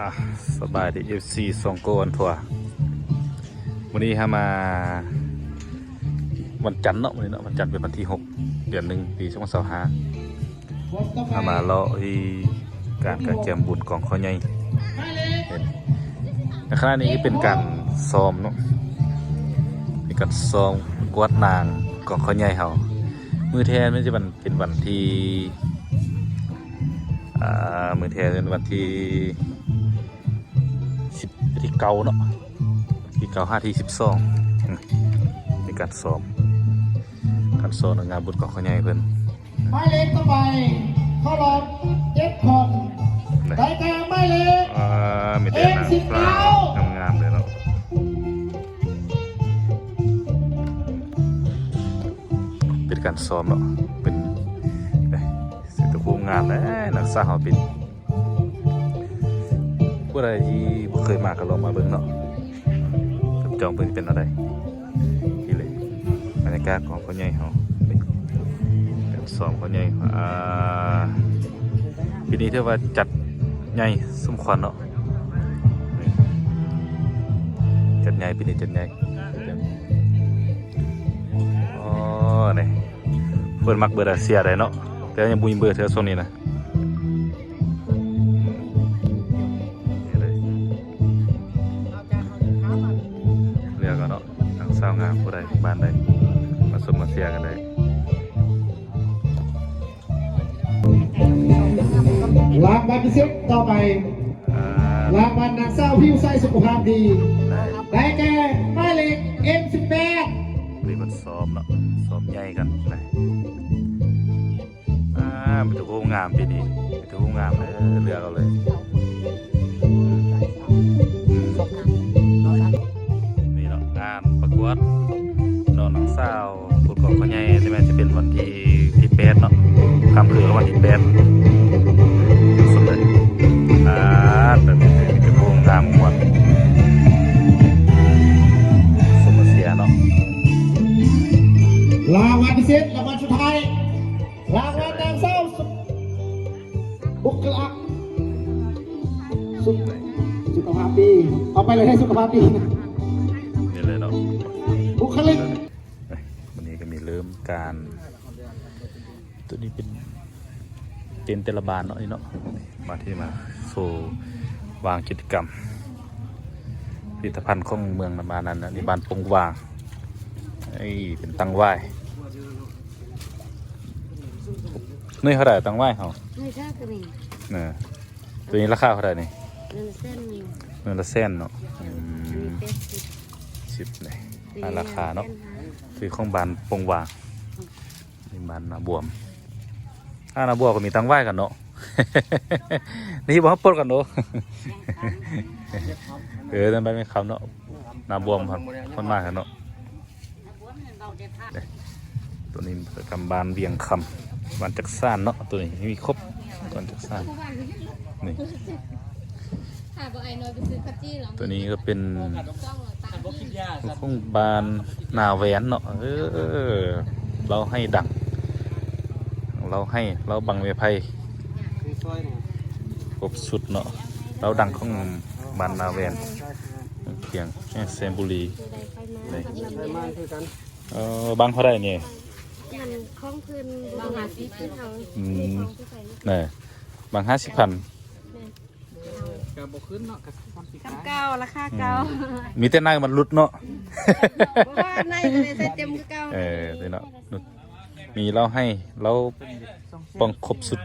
อ่ะสบายดี FC สองโกนทัวร์วันนี้มาวันจันทร์เนาะวันนี้เนาะวันจันทร์เป็นวันที่6 เดือน 1 ปี2025มาเลาะที่การกระเจียมบุญของข้อใหญ่ในขณะนี้เป็นการซ้อมเนาะเป็นการซ้อมกวดนางของข้อใหญ่เฮามือแทนไม่ใช่เป็นวันที่มือแทนเป็นวันที่ที่เก่าเนาะที่เก่า5 ที่ 12ในการซ้อมงานบุญของข้อใหญ่เพิ่นไม้เล็กเข้าไปเข้ารอบ7 คนได้แก่ไม้เล็กมีแต่นางฟ้างามๆเลยเนาะเป็นการซ้อมเนาะเป็นเสร็จทุกงานแล้วนักสาวเป็นผู้ใดที่บ่เคยมาก็ลองมาเบิ่งเนาะจองเบิ่งเป็นอะไรนี่เลยบรรยากาศของคนใหญ่เฮาเป็นซ้อมคนใหญ่ปีนี้ถือว่าจัดใหญ่สมควรเนาะจัดใหญ่ปีนี้จัดใหญ่อ๋อนี่เพิ่นมักเบอร์อาเซียได้เนาะแต่ยังบ่มีเบอร์เธอโซนนี้นะเรียกกันเนาะทางสาวงามผู้ใดบ้านใดมาสมมาเสียกันได้รางวัลพิเศษต่อไปรางวัลนางสาวผิวใสสุขภาพดีได้แก่ไม้เล็ก M18นี่มันซ้อมเนาะซ้อมใหญ่กันไปมันจะโค้งงามปีนี้มันจะโค้งงามเลยเลือกเอาเลยนี่เนาะงานประกวดน้องนางสาวพูดของเขาใหญ่ใช่ไหมจะเป็นวันที่8เนาะคำคือวันที่8สุดเลยแบบนี้จะโค้งงามหมดสมเสียเนาะรางวัลพิเศษรางวัลสุดท้ายรางวัลนางสาวบุคลากรสุขภาพดีเอาไปเลยให้สุขภาพดีนี่เลยเนาะบุคลิกวันนี้ก็มีเริ่มการตัวนี้เป็นเต็นท์เตลบานเนาะนี่เนาะมาที่มาโซวางกิจกรรมผลิตภัณฑ์ของเมืองนาบานั้นนะนี่บ้านปงวางเป็นตังไหว้นี่เท่าไหร่ตังไหว้เขาไม่ใช่ตัวนี้เนี่ยตัวนี้ราคาเท่าไหร่นี่เงินละเส้นเนาะ10เนี่ยราคาเนาะคือของบ้านปงวางนี่บ้านนาบวมนาบวมก็มีตังไหว้กันเนาะนี่บอกว่าปนกันเนาะนั่นไปไม่คำเนาะนาบวมคนมากกันเนาะตัวนี้กำบานเวียงคำบานจักสานเนาะตัวนี้มีครบบานจักสานนี่ตัวนี้ก็เป็นของบานนาแหวนเนาะเราให้ดังเราบังเวไพครบสุดเนาะเราดังของบานนาแหวนเพียงเซมบุรีบางเท่าไรเนี่ยข้องพื้นบาง50ขึ้นเอาเนี่ยบาง50,000กับขึ้นเนาะกับเก่าราคาเก่ามีแต่นายมันลุดเนาะเพราะว่านายใส่เต็มคือเก่าเนาะมีเราให้เราป้องครบสุด